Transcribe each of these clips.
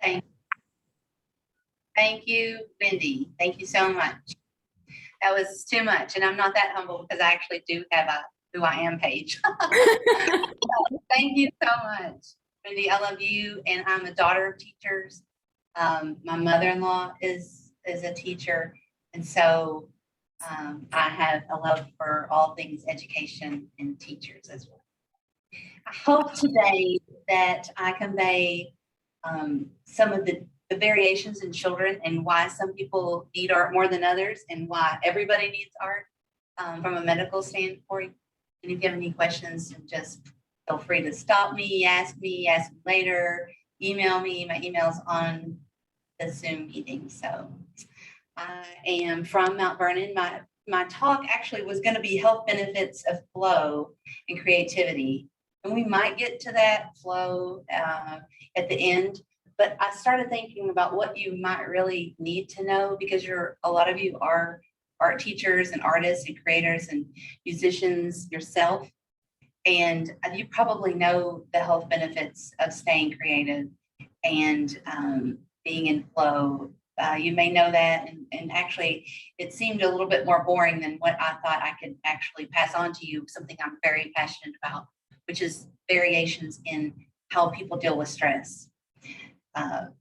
Thank, thank you, Wendy. Thank you so much. That was too much, and I'm not that humble because I actually do have a who I am page. Thank you so much, Wendy. I love you, and I'm a daughter of teachers. My mother-in-law is a teacher, and so I have a love for all things education and teachers as well. I hope today that I convey some of the variations in children and why some people need art more than others and why everybody needs art from a medical standpoint. And if you have any questions, just feel free to stop me, ask me later, email me. My email's on the Zoom meeting. So I am from Mount Vernon. My talk actually was going to be health benefits of flow and creativity. And we might get to that flow at the end. But I started thinking about what you might really need to know because a lot of you are art teachers and artists and creators and musicians yourself. And you probably know the health benefits of staying creative and being in flow. You may know that, and actually it seemed a little bit more boring than what I thought I could actually pass on to you, something I'm very passionate about, which is variations in how people deal with stress.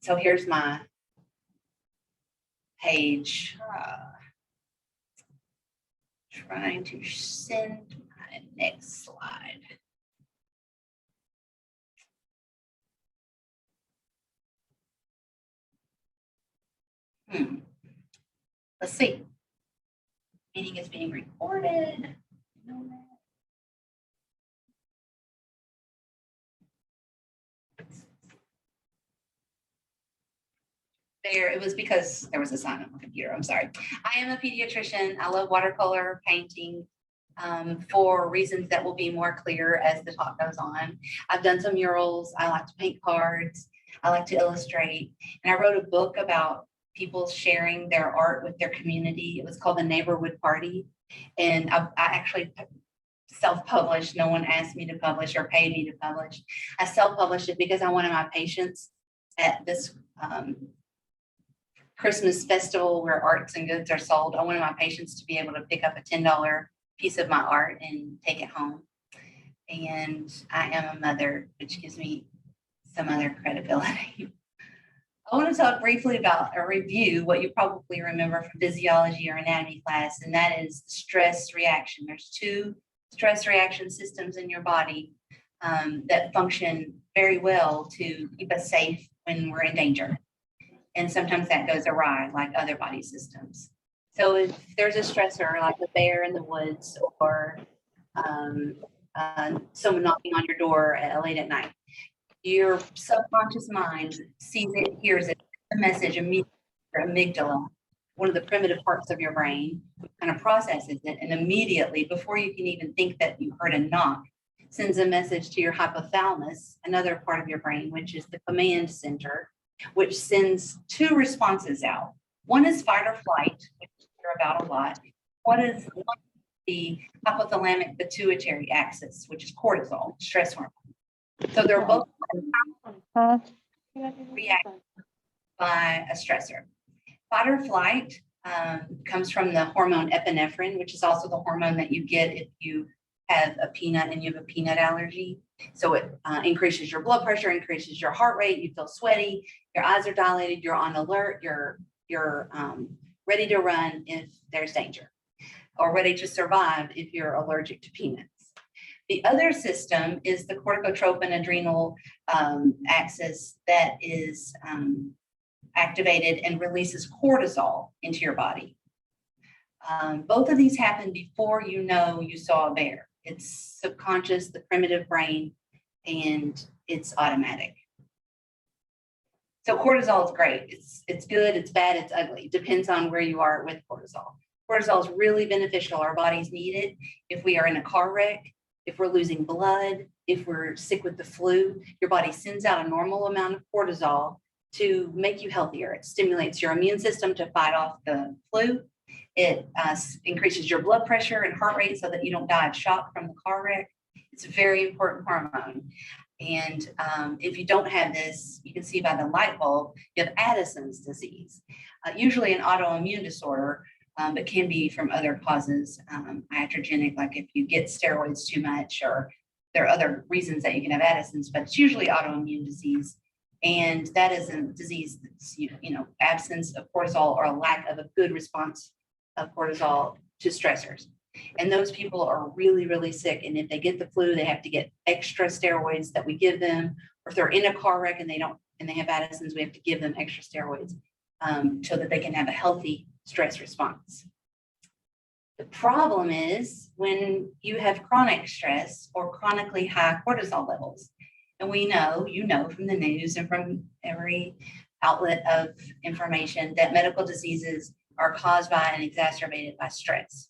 So here's my page. Trying to send my next slide. Let's see. Meeting is being recorded. It was because there was a sign on my computer. I'm sorry. I am a pediatrician. I love watercolor painting for reasons that will be more clear as the talk goes on. I've done some murals. I like to paint cards. I like to illustrate. And I wrote a book about people sharing their art with their community. It was called The Neighborhood Party. And I actually self-published. No one asked me to publish or paid me to publish. I self-published it because I wanted my patients at this Christmas festival where arts and goods are sold. I wanted my patients to be able to pick up a $10 piece of my art and take it home. And I am a mother, which gives me some other credibility. I want to talk briefly about a review, what you probably remember from physiology or anatomy class, and that is stress reaction. There's two stress reaction systems in your body that function very well to keep us safe when we're in danger. And sometimes that goes awry, like other body systems. So if there's a stressor, like a bear in the woods or someone knocking on your door late at night, your subconscious mind sees it, hears it, the message immediately. Your amygdala, one of the primitive parts of your brain, kind of processes it, and immediately, before you can even think that you heard a knock, sends a message to your hypothalamus, another part of your brain, which is the command center, which sends two responses out. One is fight or flight, which you hear about a lot. One is the hypothalamic pituitary axis, which is cortisol, stress hormone. So they're both reacted by a stressor. Fight or flight comes from the hormone epinephrine, which is also the hormone that you get if you have a peanut and you have a peanut allergy. So it increases your blood pressure, increases your heart rate, you feel sweaty, your eyes are dilated, you're on alert, you're ready to run if there's danger, or ready to survive if you're allergic to peanuts. The other system is the corticotropin adrenal axis that is activated and releases cortisol into your body. Both of these happen before you know you saw a bear. It's subconscious, the primitive brain, and it's automatic. So cortisol is great. It's good, it's bad, it's ugly. It depends on where you are with cortisol. Cortisol is really beneficial. Our bodies need it. If we are in a car wreck, if we're losing blood, if we're sick with the flu, your body sends out a normal amount of cortisol to make you healthier. It stimulates your immune system to fight off the flu. It increases your blood pressure and heart rate so that you don't die of shock from the car wreck. It's a very important hormone. And if you don't have this, you can see by the light bulb, you have Addison's disease, usually an autoimmune disorder, but can be from other causes, iatrogenic, like if you get steroids too much, or there are other reasons that you can have Addison's, but it's usually autoimmune disease. And that is a disease that's, absence of cortisol or a lack of a good response of cortisol to stressors. And those people are really, really sick. And if they get the flu, they have to get extra steroids that we give them. Or if they're in a car wreck and they have Addison's, we have to give them extra steroids so that they can have a healthy stress response. The problem is when you have chronic stress or chronically high cortisol levels. And we know, from the news and from every outlet of information that medical diseases are caused by and exacerbated by stress.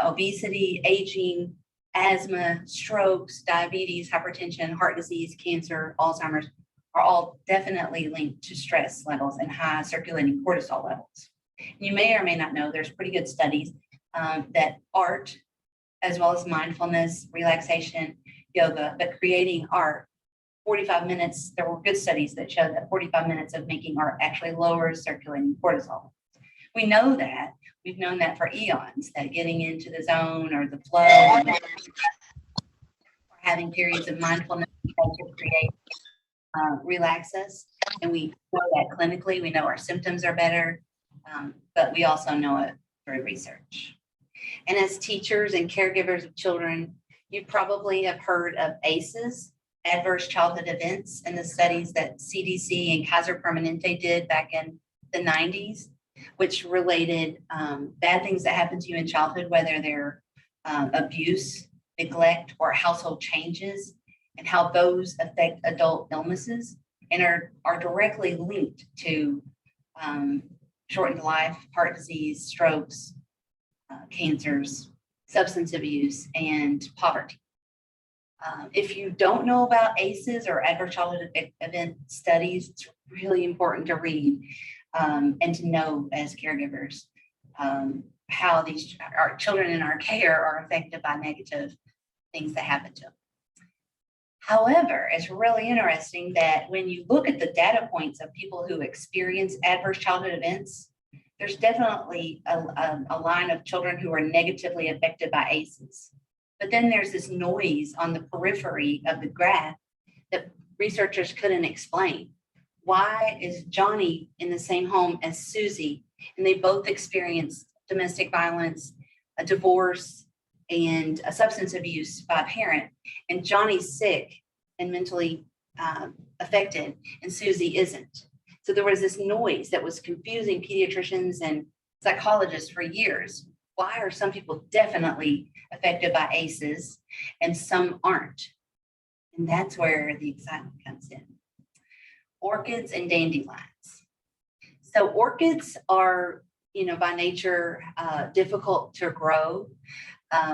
Obesity, aging, asthma, strokes, diabetes, hypertension, heart disease, cancer, Alzheimer's are all definitely linked to stress levels and high circulating cortisol levels. You may or may not know there's pretty good studies that art, as well as mindfulness, relaxation, yoga, but creating art, 45 minutes, there were good studies that showed that 45 minutes of making art actually lowers circulating cortisol. We know that. We've known that for eons, that getting into the zone or the flow, or having periods of mindfulness to create, relax us. And we know that clinically, we know our symptoms are better, but we also know it through research. And as teachers and caregivers of children, you probably have heard of ACEs, adverse childhood events, and the studies that CDC and Kaiser Permanente did back in the 90s, which related bad things that happen to you in childhood, whether they're abuse, neglect, or household changes, and how those affect adult illnesses and are directly linked to shortened life, heart disease, strokes, cancers, substance abuse, and poverty. If you don't know about ACEs or adverse childhood event studies, it's really important to read and to know as caregivers how our children in our care are affected by negative things that happen to them. However, it's really interesting that when you look at the data points of people who experience adverse childhood events, there's definitely a line of children who are negatively affected by ACEs. But then there's this noise on the periphery of the graph that researchers couldn't explain. Why is Johnny in the same home as Susie, and they both experienced domestic violence, a divorce, and a substance abuse by a parent, and Johnny's sick and mentally affected, and Susie isn't? So there was this noise that was confusing pediatricians and psychologists for years. Why are some people definitely affected by ACEs and some aren't? And that's where the excitement comes in. Orchids and dandelions. So orchids are, by nature, difficult to grow.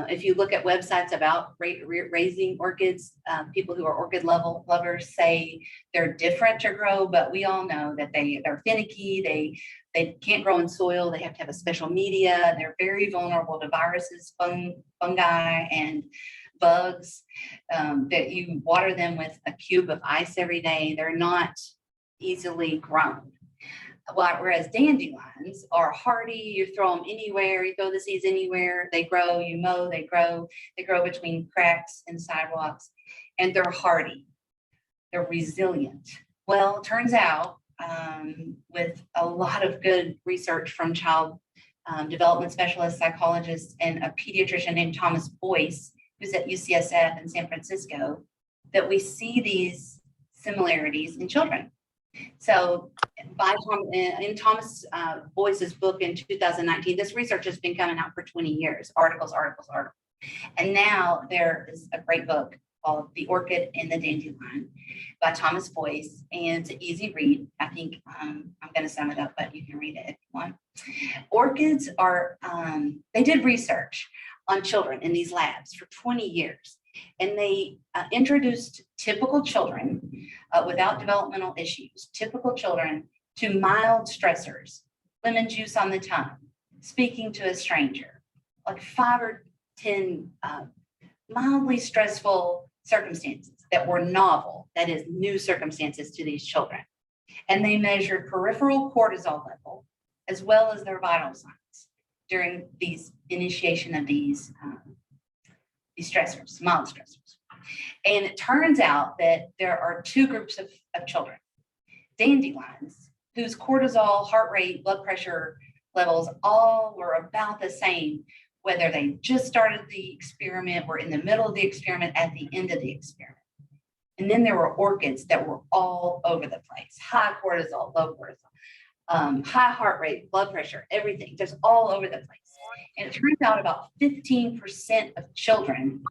If you look at websites about raising orchids, people who are orchid lovers say they're different to grow, but we all know that they're finicky. They can't grow in soil. They have to have a special media. They're very vulnerable to viruses, fungi, and bugs. That you water them with a cube of ice every day. They're not easily grown. Whereas dandelions are hardy. You throw them anywhere. You throw the seeds anywhere. They grow. You mow. They grow. They grow between cracks and sidewalks, and they're hardy. They're resilient. Well, it turns out, with a lot of good research from child development specialists, psychologists, and a pediatrician named Thomas Boyce, who's at UCSF in San Francisco, that we see these similarities in children. So in Thomas Boyce's book in 2019, this research has been coming out for 20 years, articles. And now there is a great book called The Orchid and the Dandelion by Thomas Boyce, and it's an easy read. I think I'm going to sum it up, but you can read it if you want. Orchids are, they did research on children in these labs for 20 years, and they introduced typical children without developmental issues, typical children to mild stressors, lemon juice on the tongue, speaking to a stranger, like 5 or 10 mildly stressful circumstances. that were novel, that is new circumstances to these children. And they measured peripheral cortisol level as well as their vital signs during these initiation of these stressors, mild stressors. And it turns out that there are two groups of children. Dandelions, whose cortisol, heart rate, blood pressure levels all were about the same, whether they just started the experiment, were in the middle of the experiment, at the end of the experiment. And then there were orchids that were all over the place, high cortisol, low cortisol, high heart rate, blood pressure, everything, just all over the place. And it turns out about 15% of children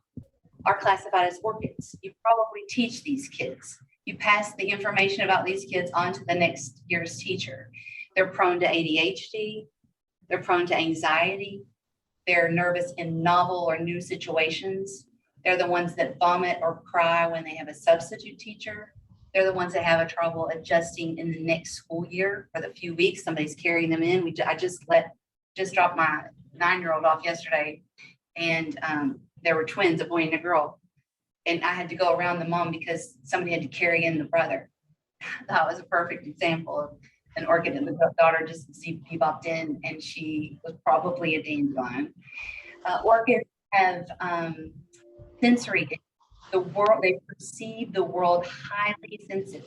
are classified as orchids. You probably teach these kids. You pass the information about these kids on to the next year's teacher. They're prone to ADHD. They're prone to anxiety. They're nervous in novel or new situations. They're the ones that vomit or cry when they have a substitute teacher. They're the ones that have a trouble adjusting in the next school year for the few weeks somebody's carrying them in. I just dropped my 9-year-old off yesterday, and there were twins, a boy and a girl. And I had to go around the mom because somebody had to carry in the brother. That was a perfect example of an orchid, and the daughter just bebopped in, and she was probably a dandelion. Orchids have sensory, the world, they perceive the world highly sensitive.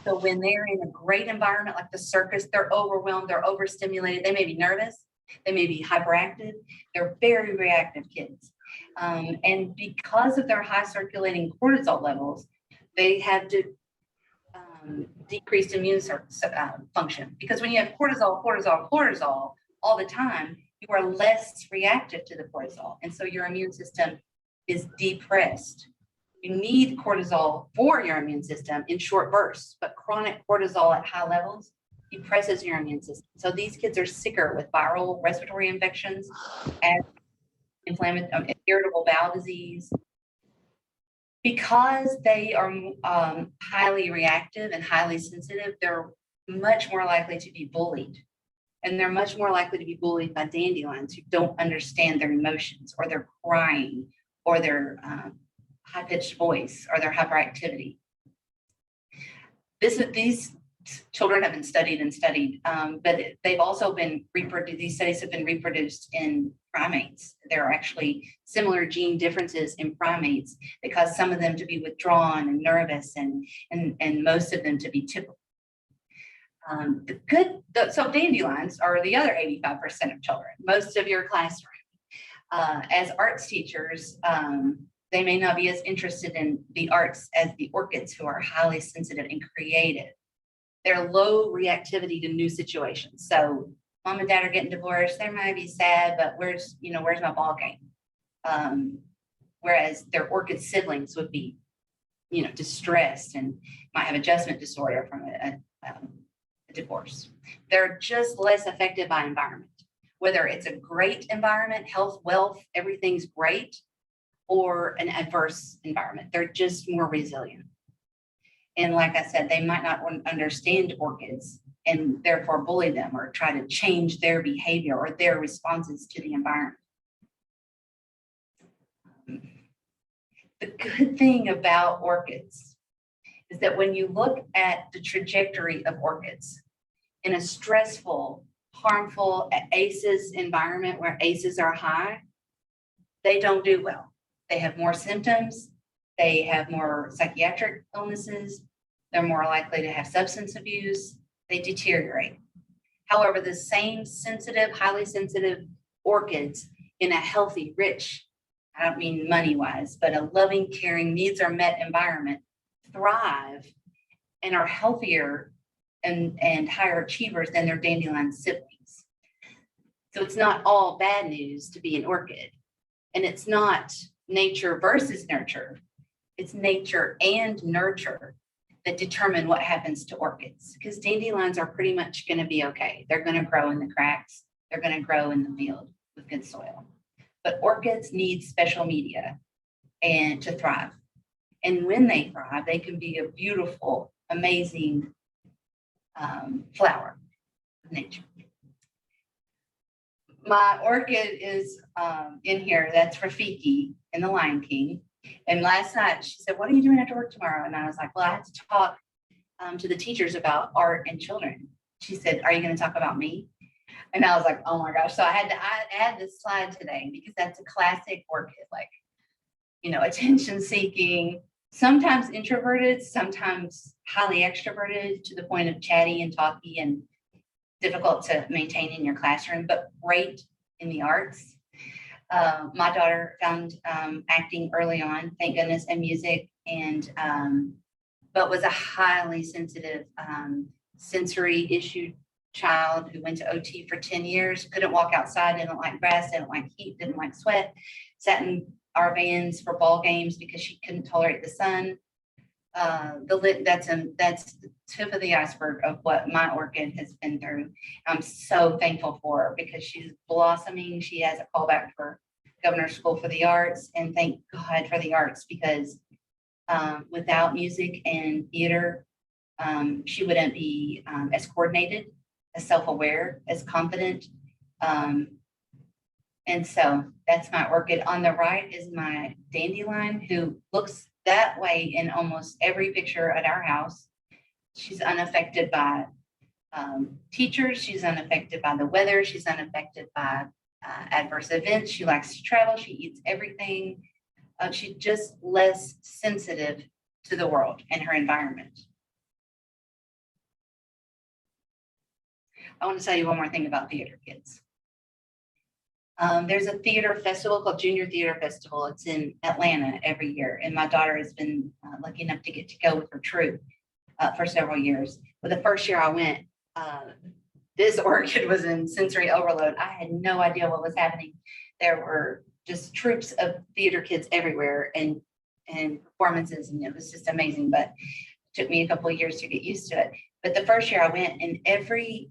So when they're in a great environment like the circus, they're overwhelmed, they're overstimulated, they may be nervous, they may be hyperactive, they're very reactive kids. And because of their high circulating cortisol levels, they have decreased immune function. Because when you have cortisol all the time, you are less reactive to the cortisol. And so your immune system is depressed. You need cortisol for your immune system in short bursts, but chronic cortisol at high levels depresses your immune system. So these kids are sicker with viral respiratory infections, and irritable bowel disease. Because they are highly reactive and highly sensitive, they're much more likely to be bullied. And they're much more likely to be bullied by dandelions who don't understand their emotions, or their crying, or their high-pitched voice, or their hyperactivity. These children have been studied, but they've also been reproduced. These studies have been reproduced in primates. There are actually similar gene differences in primates that cause some of them to be withdrawn and nervous, and most of them to be typical. So dandelions are the other 85% of children, most of your classroom. As arts teachers, they may not be as interested in the arts as the orchids, who are highly sensitive and creative. They're low reactivity to new situations. So mom and dad are getting divorced. They might be sad, but where's my ball game? Whereas their orchid siblings would be, distressed and might have adjustment disorder from a divorce. They're just less affected by environment, whether it's a great environment, health, wealth, everything's great, or an adverse environment. They're just more resilient. And like I said, they might not understand orchids and therefore bully them or try to change their behavior or their responses to the environment. The good thing about orchids is that when you look at the trajectory of orchids in a stressful, harmful ACEs environment where ACEs are high, they don't do well. They have more symptoms. They have more psychiatric illnesses. They're more likely to have substance abuse. They deteriorate. However, the same sensitive, highly sensitive orchids in a healthy, rich, I don't mean money-wise, but a loving, caring, needs are met environment thrive and are healthier and higher achievers than their dandelion siblings. So it's not all bad news to be an orchid. And it's not nature versus nurture. It's nature and nurture that determine what happens to orchids, because dandelions are pretty much going to be okay. They're going to grow in the cracks. They're going to grow in the field with good soil. But orchids need special media and to thrive. And when they thrive, they can be a beautiful, amazing flower of nature. My orchid is in here. That's Rafiki in the Lion King. And last night she said, what are you doing after work tomorrow? And I was like, well, I have to talk to the teachers about art and children. She said, are you going to talk about me? And I was like, oh my gosh. So I had to add this slide today because that's a classic orchid, like, you know, attention seeking, sometimes introverted, sometimes highly extroverted to the point of chatty and talky and difficult to maintain in your classroom, but great in the arts. My daughter found acting early on, thank goodness, and music, and but was a highly sensitive, sensory issued child who went to OT for 10 years, couldn't walk outside, didn't like grass, didn't like heat, didn't like sweat, sat in our vans for ball games because she couldn't tolerate the sun. That's the tip of the iceberg of what my orchid has been through. I'm so thankful for her because she's blossoming. She has a callback for Governor's School for the Arts, and thank God for the arts because without music and theater, she wouldn't be as coordinated, as self-aware, as confident. And so that's my orchid. On the right is my dandelion, who looks that way in almost every picture at our house. She's unaffected by teachers. She's unaffected by the weather. She's unaffected by adverse events. She likes to travel. She eats everything. She's just less sensitive to the world and her environment. I want to tell you one more thing about theater kids. There's a theater festival called Junior Theater Festival. It's in Atlanta every year. And my daughter has been lucky enough to get to go with her troupe for several years. But the first year I went, this orchid was in sensory overload. I had no idea what was happening. There were just troops of theater kids everywhere and performances, and it was just amazing. But it took me a couple of years to get used to it. But the first year I went, and every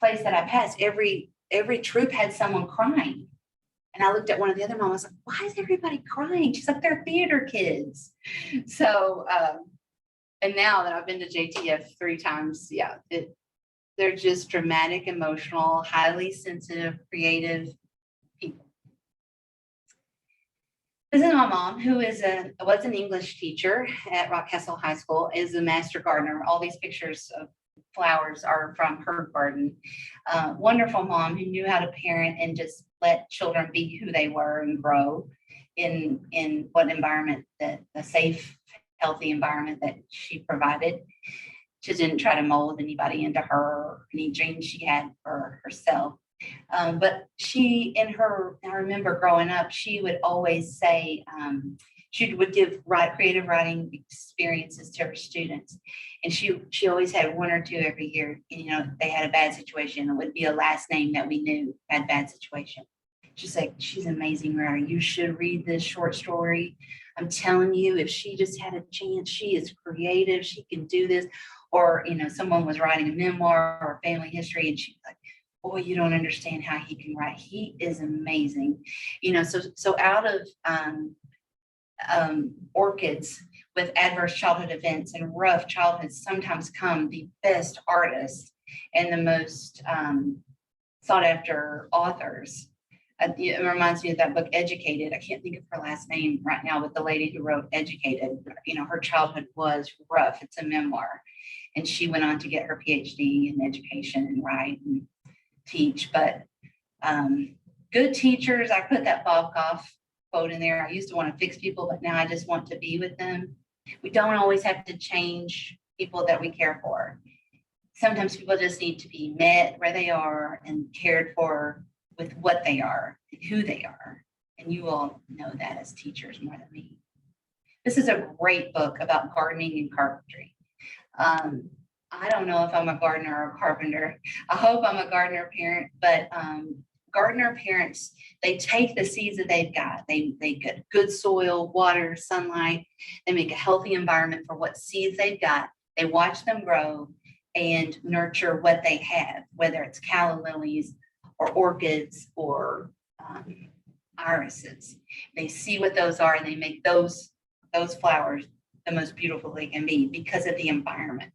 place that I passed, every troop had someone crying. And I looked at one of the other moms, I was like, why is everybody crying? She's like, they're theater kids. So, and now that I've been to JTF 3 times, yeah, they're just dramatic, emotional, highly sensitive, creative people. This is my mom, who was an English teacher at Rockcastle High School, is a master gardener. All these pictures of flowers are from her garden. Wonderful mom who knew how to parent and just let children be who they were and grow in what environment, that a safe, healthy environment that she provided. She didn't try to mold anybody into her or any dreams she had for herself. But I remember growing up, she would always say, she would give creative writing experiences to her students. And she always had 1 or 2 every year. And, you know, they had a bad situation. It would be a last name that we knew had bad situation. She's like, she's an amazing writer. You should read this short story. I'm telling you, if she just had a chance, she is creative. She can do this. Or, you know, someone was writing a memoir or family history, and she's like, boy, you don't understand how he can write. He is amazing. You know, so out of orchids with adverse childhood events and rough childhoods sometimes come the best artists and the most sought after authors. It reminds me of that book, Educated. I can't think of her last name right now, but the lady who wrote Educated, you know, her childhood was rough. It's a memoir. And she went on to get her PhD in education and write and teach. But good teachers, I put that Bob Goff quote in there. I used to want to fix people, but now I just want to be with them. We don't always have to change people that we care for. Sometimes people just need to be met where they are and cared for with what they are and who they are. And you all know that as teachers more than me. This is a great book about gardening and carpentry. I don't know if I'm a gardener or a carpenter. I hope I'm a gardener parent, but gardener parents, they take the seeds that they've got. They get good soil, water, sunlight. They make a healthy environment for what seeds they've got. They watch them grow and nurture what they have, whether it's calla lilies or orchids or irises. They see what those are and they make those flowers the most beautiful they can be because of the environment.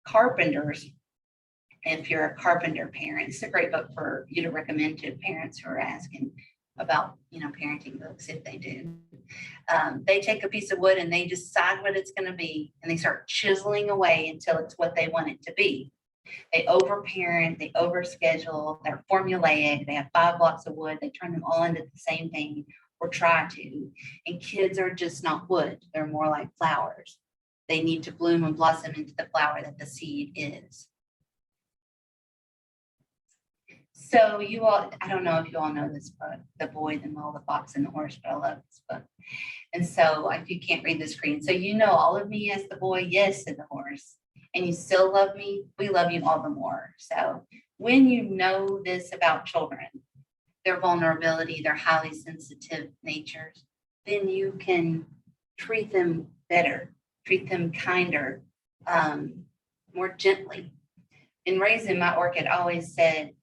Carpenters, if you're a carpenter parent, it's a great book for you to recommend to parents who are asking, about, parenting books if they do. They take a piece of wood and they decide what it's going to be, and they start chiseling away until it's what they want it to be. They overparent, they overschedule, they're formulaic, they have 5 blocks of wood, they turn them all into the same thing or try to. And kids are just not wood, they're more like flowers. They need to bloom and blossom into the flower that the seed is. So you all, I don't know if you all know this book, The Boy, the Mole, the Fox, and the Horse, but I love this book. And so if you can't read the screen, so all of me as the boy, yes, and the horse, and you still love me, we love you all the more. So when you know this about children, their vulnerability, their highly sensitive natures, then you can treat them better, treat them kinder, more gently. In raising my orchid, I always said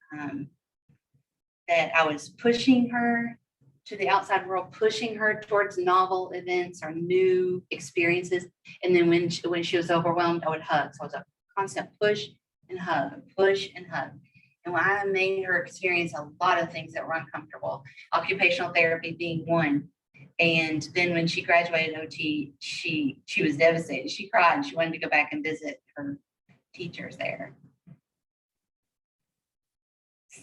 that I was pushing her to the outside world, pushing her towards novel events or new experiences. And then when she was overwhelmed, I would hug. So it was a constant push and hug, push and hug. And when I made her experience a lot of things that were uncomfortable, occupational therapy being one. And then when she graduated OT, she was devastated. She cried. She wanted to go back and visit her teachers there.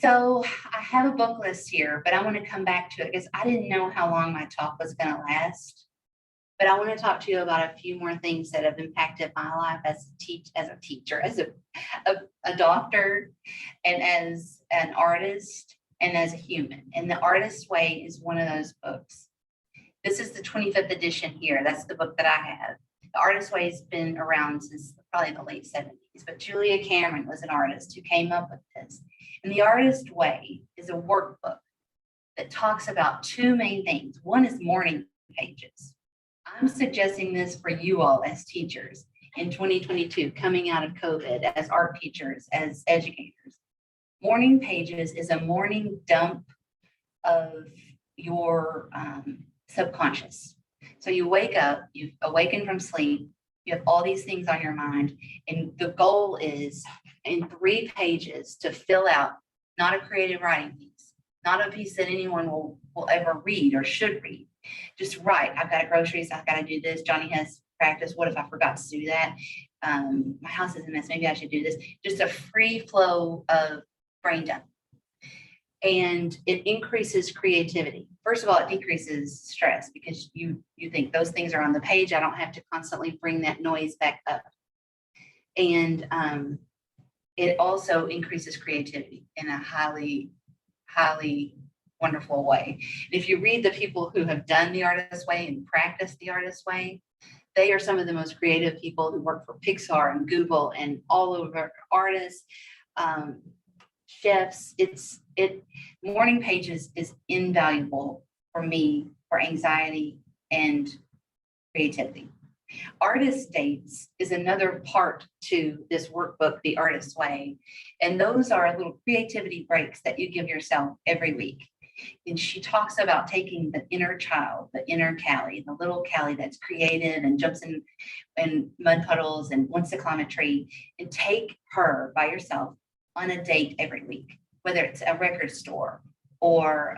So I have a book list here, but I want to come back to it because I didn't know how long my talk was going to last. But I want to talk to you about a few more things that have impacted my life as a teacher, as a doctor, and as an artist, and as a human. And The Artist's Way is one of those books. This is the 25th edition here. That's the book that I have. The Artist's Way has been around since probably the late 70s, but Julia Cameron was an artist who came up with this. And The Artist's Way is a workbook that talks about 2 main things. One is morning pages. I'm suggesting this for you all as teachers in 2022, coming out of COVID, as art teachers, as educators. Morning pages is a morning dump of your subconscious. So you wake up, you've awakened from sleep, you have all these things on your mind, and the goal is in 3 pages to fill out not a creative writing piece, not a piece that anyone will ever read or should read. Just write, I've got groceries, I've got to do this, Johnny has practice, what if I forgot to do that? My house is a mess, maybe I should do this. Just a free flow of brain dump. And it increases creativity. First of all, it decreases stress because you think those things are on the page. I don't have to constantly bring that noise back up. And it also increases creativity in a highly, highly wonderful way. And if you read the people who have done The Artist's Way and practiced The Artist's Way, they are some of the most creative people who work for Pixar and Google and all over, artists, chefs. Morning pages is invaluable for me for anxiety and creativity. Artist dates is another part to this workbook, The Artist's Way. And those are little creativity breaks that you give yourself every week. And she talks about taking the inner child, the inner Callie, the little Callie that's creative and jumps in mud puddles and wants to climb a tree, and take her by yourself on a date every week, whether it's a record store or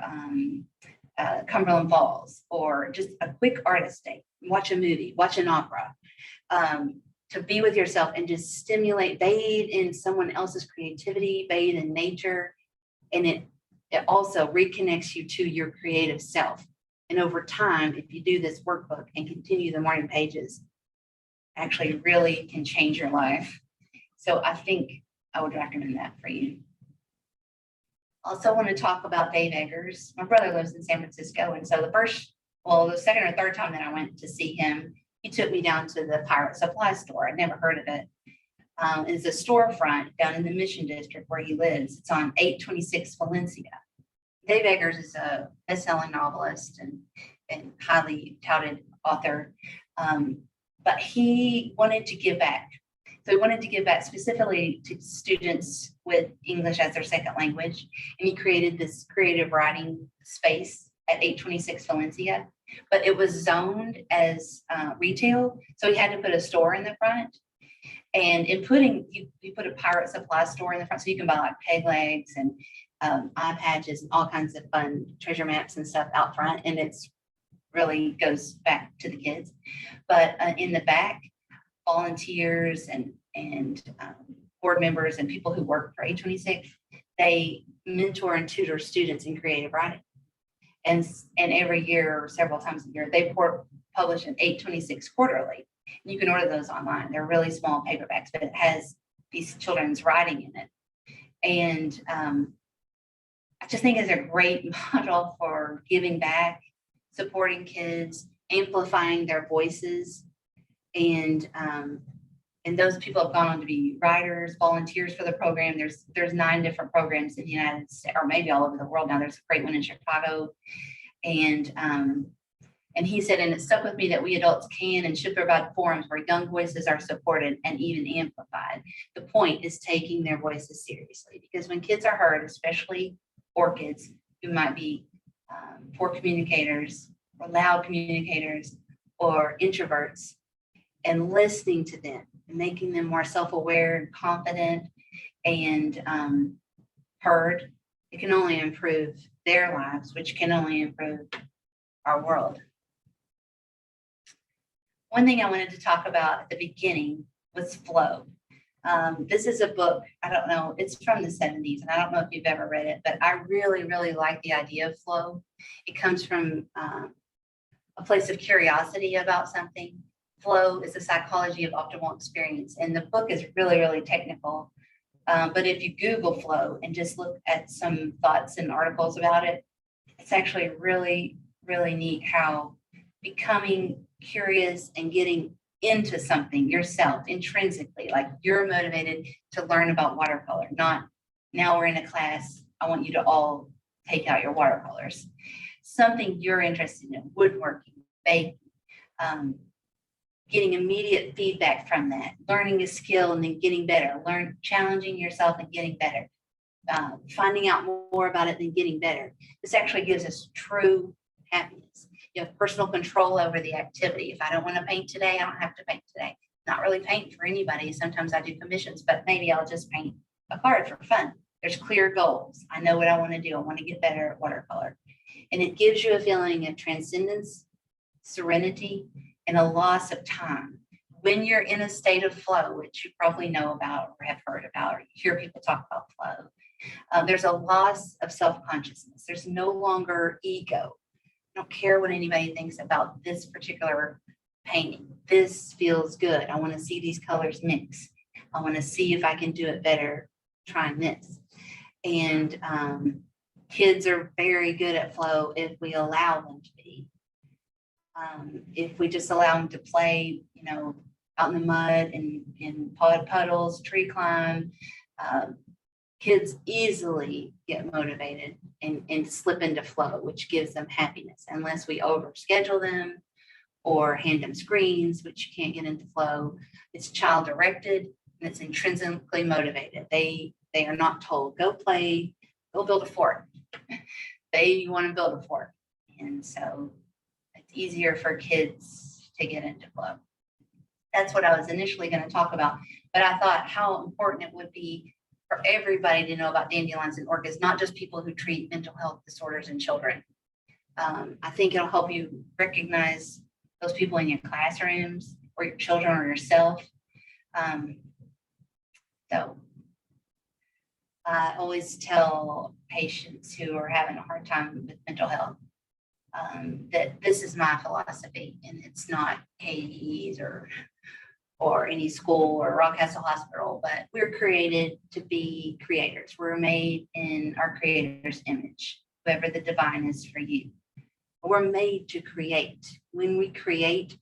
Cumberland Falls, or just a quick artist date, watch a movie, watch an opera, to be with yourself and just stimulate, bathe in someone else's creativity, bathe in nature. And it also reconnects you to your creative self. And over time, if you do this workbook and continue the morning pages, actually really can change your life. So I think I would recommend that for you. Also want to talk about Dave Eggers. My brother lives in San Francisco. And so the second or third time that I went to see him, he took me down to the Pirate Supply store. I'd never heard of it. It's a storefront down in the Mission District where he lives. It's on 826 Valencia. Dave Eggers is a best-selling novelist and highly touted author. But he wanted to give back. So he wanted to give back specifically to students with English as their second language. And he created this creative writing space at 826 Valencia, but it was zoned as retail. So he had to put a store in the front. And in putting, you put a pirate supply store in the front, so you can buy like peg legs and eye patches and all kinds of fun treasure maps and stuff out front. And it's really goes back to the kids. But in the back, volunteers and board members and people who work for 826, they mentor and tutor students in creative writing. And every year or several times a year, they publish an 826 quarterly. You can order those online. They're really small paperbacks, but it has these children's writing in it. And I just think it's a great model for giving back, supporting kids, amplifying their voices. And those people have gone on to be writers, volunteers for the program. There's 9 different programs in the United States, or maybe all over the world now. There's a great one in Chicago. And he said, and it stuck with me that we adults can and should provide forums where young voices are supported and even amplified. The point is taking their voices seriously, because when kids are heard, especially orchids who might be poor communicators or loud communicators or introverts, and listening to them and making them more self-aware and confident and heard, it can only improve their lives, which can only improve our world. One thing I wanted to talk about at the beginning was flow. This is a book, I don't know, it's from the 70s, and I don't know if you've ever read it, but I really, really like the idea of flow. It comes from a place of curiosity about something. Flow is the psychology of optimal experience, and the book is really, really technical. But if you Google flow and just look at some thoughts and articles about it, it's actually really, really neat how becoming curious and getting into something yourself intrinsically, like you're motivated to learn about watercolor, not now we're in a class, I want you to all take out your watercolors. Something you're interested in, woodworking, baking, getting immediate feedback from that, learning a skill and then getting better, challenging yourself and getting better, finding out more about it and getting better. This actually gives us true happiness. You have personal control over the activity. If I don't want to paint today, I don't have to paint today. Not really paint for anybody. Sometimes I do commissions, but maybe I'll just paint a card for fun. There's clear goals. I know what I want to do. I want to get better at watercolor. And it gives you a feeling of transcendence, serenity, and a loss of time. When you're in a state of flow, which you probably know about or have heard about or hear people talk about flow, there's a loss of self-consciousness. There's no longer ego. I don't care what anybody thinks about this particular painting. This feels good. I want to see these colors mix. I want to see if I can do it better trying this. And kids are very good at flow if we allow them to be. If we just allow them to play, out in the mud and in puddles, tree climb, kids easily get motivated and slip into flow, which gives them happiness, unless we overschedule them or hand them screens, which you can't get into flow. It's child directed and it's intrinsically motivated. They are not told, go play, go build a fort. They want to build a fort. And so it's easier for kids to get into flow. That's what I was initially going to talk about, but I thought how important it would be for everybody to know about dandelions and orchids, not just people who treat mental health disorders in children. I think it'll help you recognize those people in your classrooms or your children or yourself. So I always tell patients who are having a hard time with mental health that this is my philosophy, and it's not Katie's or any school or Rockcastle Hospital, but we're created to be creators. We're made in our creator's image, whoever the divine is for you. We're made to create. When we create,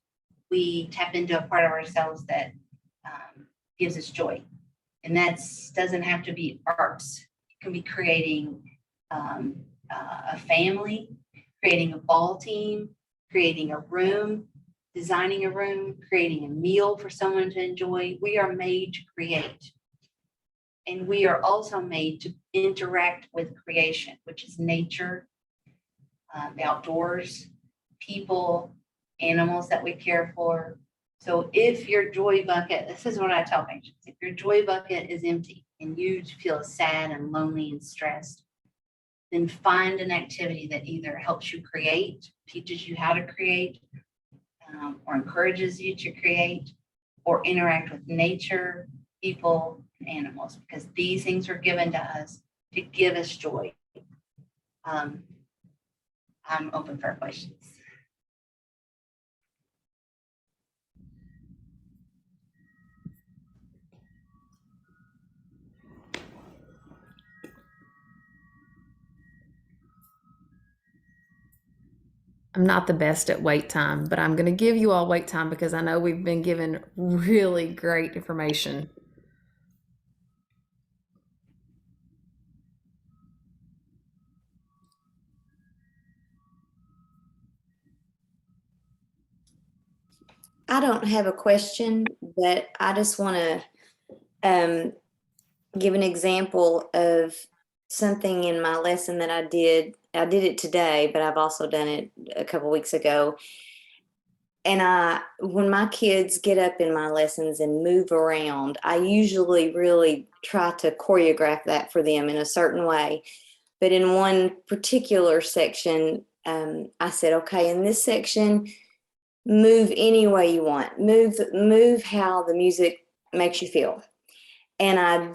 we tap into a part of ourselves that gives us joy. And that doesn't have to be arts. It can be creating a family, creating a ball team, creating a room, designing a room, creating a meal for someone to enjoy. We are made to create. And we are also made to interact with creation, which is nature, the outdoors, people, animals that we care for, So if your joy bucket, this is what I tell patients, if your joy bucket is empty and you feel sad and lonely and stressed, then find an activity that either helps you create, teaches you how to create, or encourages you to create, or interact with nature, people, and animals, because these things are given to us to give us joy. I'm open for questions. I'm not the best at wait time, but I'm going to give you all wait time because I know we've been given really great information. I don't have a question, but I just want to give an example of something in my lesson that I did. I did it today, but I've also done it a couple weeks ago. And when my kids get up in my lessons and move around, I usually really try to choreograph that for them in a certain way. But in one particular section, I said, okay, in this section, move any way you want. Move how the music makes you feel. And I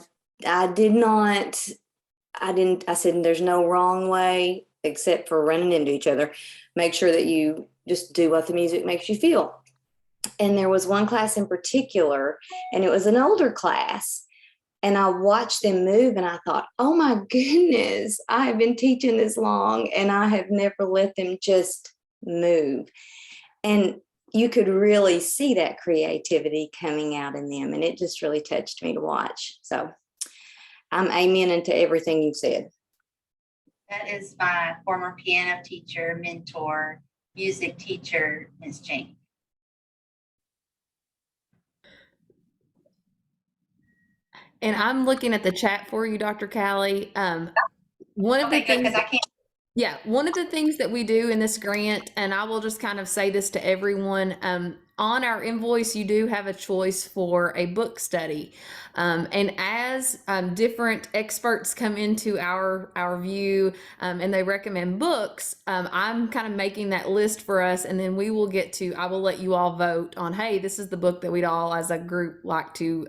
said, there's no wrong way except for running into each other. Make sure that you just do what the music makes you feel. And there was one class in particular, and it was an older class. And I watched them move and I thought, oh my goodness, I have been teaching this long and I have never let them just move. And you could really see that creativity coming out in them. And it just really touched me to watch. So I'm amening to everything you've said. That is my former piano teacher, mentor, music teacher, Ms. Jane. And I'm looking at the chat for you, Dr. Callie. One of the things, because I can't. Yeah, one of the things that we do in this grant, and I will just kind of say this to everyone, on our invoice, you do have a choice for a book study. And as different experts come into our view and they recommend books, I'm kind of making that list for us, and then we will I will let you all vote on, hey, this is the book that we'd all as a group like to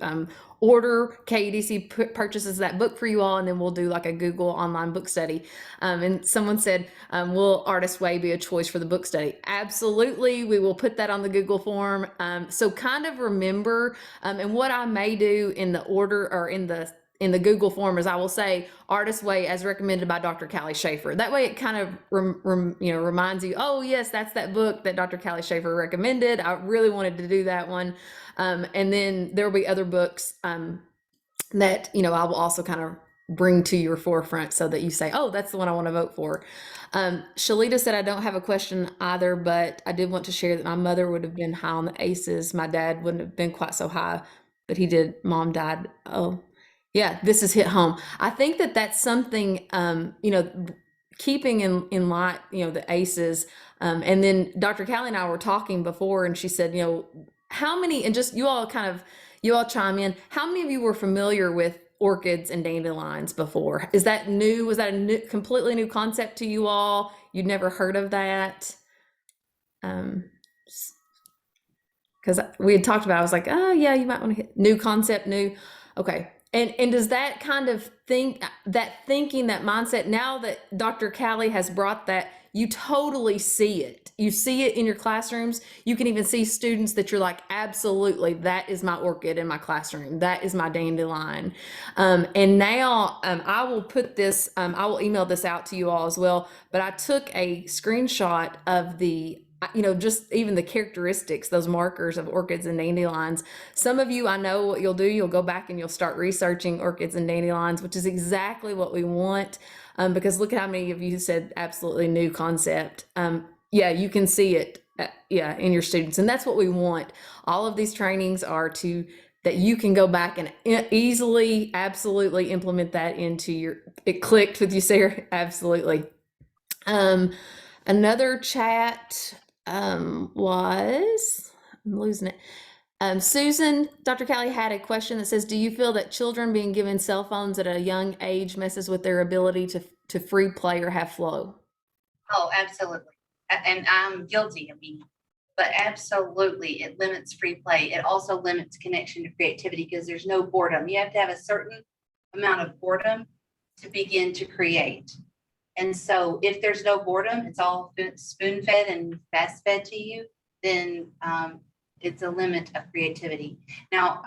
order. KEDC purchases that book for you all, and then we'll do like a Google online book study. And someone said, will Artist Way be a choice for the book study? Absolutely. We will put that on the Google form. So kind of remember, and what I may do in the order or in the Google form is I will say Artist Way as recommended by Dr. Callie Shaffer. That way it kind of reminds you, oh yes, that's that book that Dr. Callie Shaffer recommended. I really wanted to do that one. And then there will be other books that, I will also kind of bring to your forefront so that you say, oh, that's the one I want to vote for. Shalita said, I don't have a question either, but I did want to share that my mother would have been high on the ACEs. My dad wouldn't have been quite so high, but he did. Mom died. Oh, yeah, this has hit home. I think that that's something, keeping in light, the ACEs. And then Dr. Callie and I were talking before, and she said, how many, and just you all chime in, how many of you were familiar with orchids and dandelions before? Is that new? Was that a completely new concept to you all? You'd never heard of that? Because we had talked about, I was like, oh yeah, you might want to hit new concept, new. Okay. And does that kind of thinking, that mindset, now that Dr. Callie has brought that, you totally see it. You see it in your classrooms. You can even see students that you're like, absolutely, that is my orchid in my classroom. That is my dandelion. And now I will put this, I will email this out to you all as well, but I took a screenshot of the just even the characteristics, those markers of orchids and dandelions. Some of you, I know what you'll do. You'll go back and you'll start researching orchids and dandelions, which is exactly what we want. Because look at how many of you said absolutely new concept. Yeah, you can see it. In your students. And that's what we want. All of these trainings are that you can go back and easily, absolutely implement that into it clicked with you, Sarah? Absolutely. Another chat, I'm losing it. Susan, Dr. Callie had a question that says, do you feel that children being given cell phones at a young age messes with their ability to free play or have flow? Oh, absolutely. And I'm guilty. I mean, but absolutely, it limits free play. It also limits connection to creativity because there's no boredom. You have to have a certain amount of boredom to begin to create. And so if there's no boredom, it's all spoon fed and fast fed to you, then it's a limit of creativity. Now,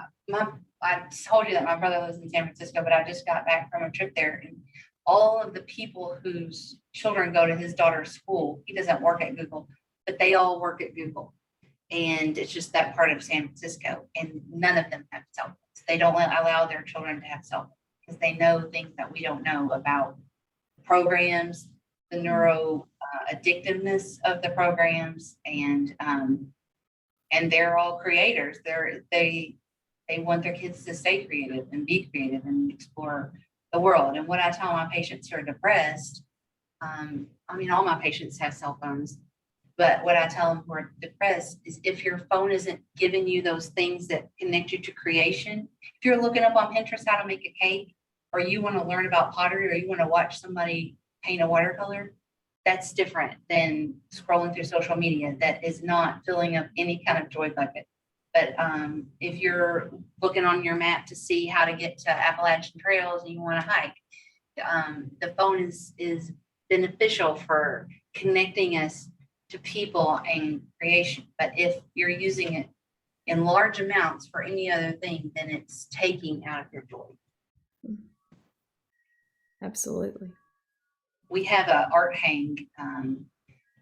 I told you that my brother lives in San Francisco, but I just got back from a trip there, and all of the people whose children go to his daughter's school, he doesn't work at Google, but they all work at Google. And it's just that part of San Francisco, and none of them have cell phones. They don't allow their children to have cell phones because they know things that we don't know about programs, the neuro addictiveness of the programs, and they're all creators. They want their kids to stay creative and be creative and explore the world. And what I tell my patients who are depressed, I mean, all my patients have cell phones, but what I tell them who are depressed is if your phone isn't giving you those things that connect you to creation, if you're looking up on Pinterest how to make a cake, or you want to learn about pottery, or you want to watch somebody paint a watercolor, that's different than scrolling through social media that is not filling up any kind of joy bucket. But if you're looking on your map to see how to get to Appalachian trails and you want to hike, the phone is beneficial for connecting us to people and creation. But if you're using it in large amounts for any other thing, then it's taking out of your joy. Absolutely. We have an art hang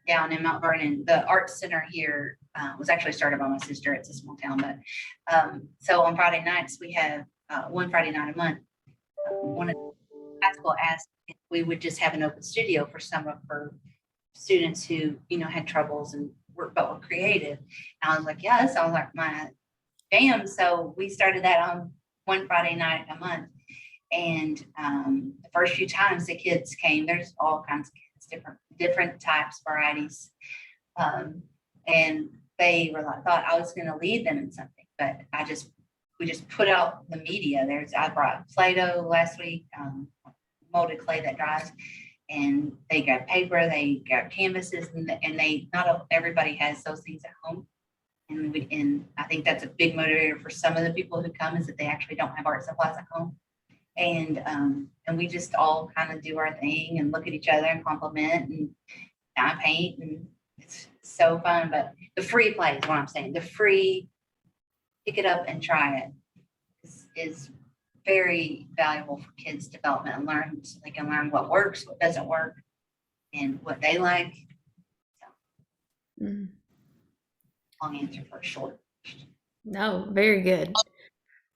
down in Mount Vernon. The art center here was actually started by my sister. It's a small town, but so on Friday nights we have one Friday night a month. One of the high school asked if we would just have an open studio for some of her students who had troubles and were creative. And I was like, yeah, that sounds like my jam. So we started that on one Friday night a month. And the first few times the kids came, there's all kinds of kids, different types, varieties. And they were like, thought I was going to lead them in something, but we just put out the media. I brought Play-Doh last week, molded clay that dries, and they got paper, they got canvases, and they not everybody has those things at home. And I think that's a big motivator for some of the people who come is that they actually don't have art supplies at home. And we just all kind of do our thing and look at each other and compliment, and I paint, and it's so fun. But the free play is what I'm saying. The free pick it up and try it is very valuable for kids' development and learn, so they can learn what works, what doesn't work, and what they like. So, long answer for a short question. No, very good.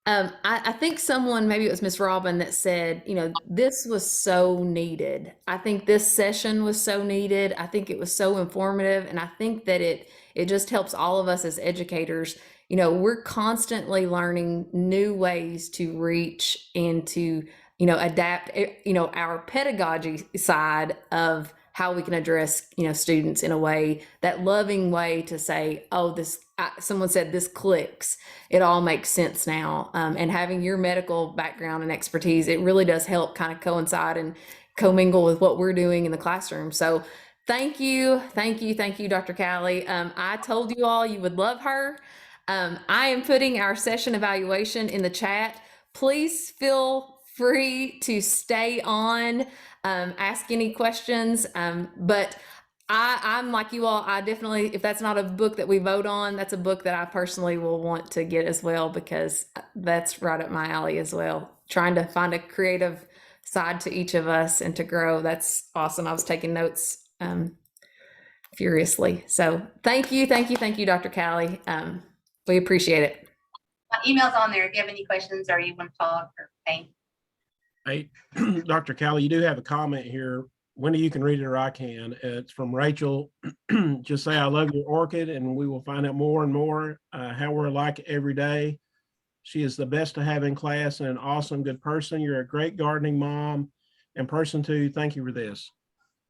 I think someone, maybe it was Miss Robin, that said, this was so needed. I think this session was so needed. I think it was so informative. And I think that it just helps all of us as educators. We're constantly learning new ways to reach and to, adapt, our pedagogy side of how we can address, students in a way, that loving way to say, oh, someone said this clicks. It all makes sense now. And having your medical background and expertise, it really does help kind of coincide and commingle with what we're doing in the classroom. So thank you, Dr. Callie. I told you all you would love her. I am putting our session evaluation in the chat. Please feel free to stay on, ask any questions, but I'm like you all, I definitely, if that's not a book that we vote on, that's a book that I personally will want to get as well, because that's right up my alley as well. Trying to find a creative side to each of us and to grow. That's awesome. I was taking notes furiously. So thank you, Dr. Callie. We appreciate it. My email's on there if you have any questions or you want to talk or paint. Hey, Dr. Callie, you do have a comment here. Wendy, you can read it or I can. It's from Rachel. Just say, I love your orchid, and we will find out more and more how we're alike every day. She is the best to have in class and an awesome, good person. You're a great gardening mom and person too. Thank you for this.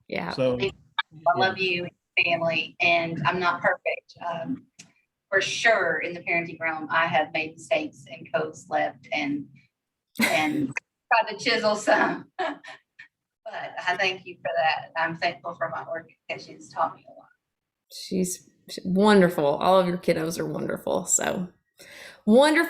Yeah. So I love you, family, and I'm not perfect. for sure in the parenting realm, I have made mistakes and code slept and tried to chisel some. But I thank you for that. I'm thankful for my orchid because she's taught me a lot. She's wonderful. All of your kiddos are wonderful. So wonderful.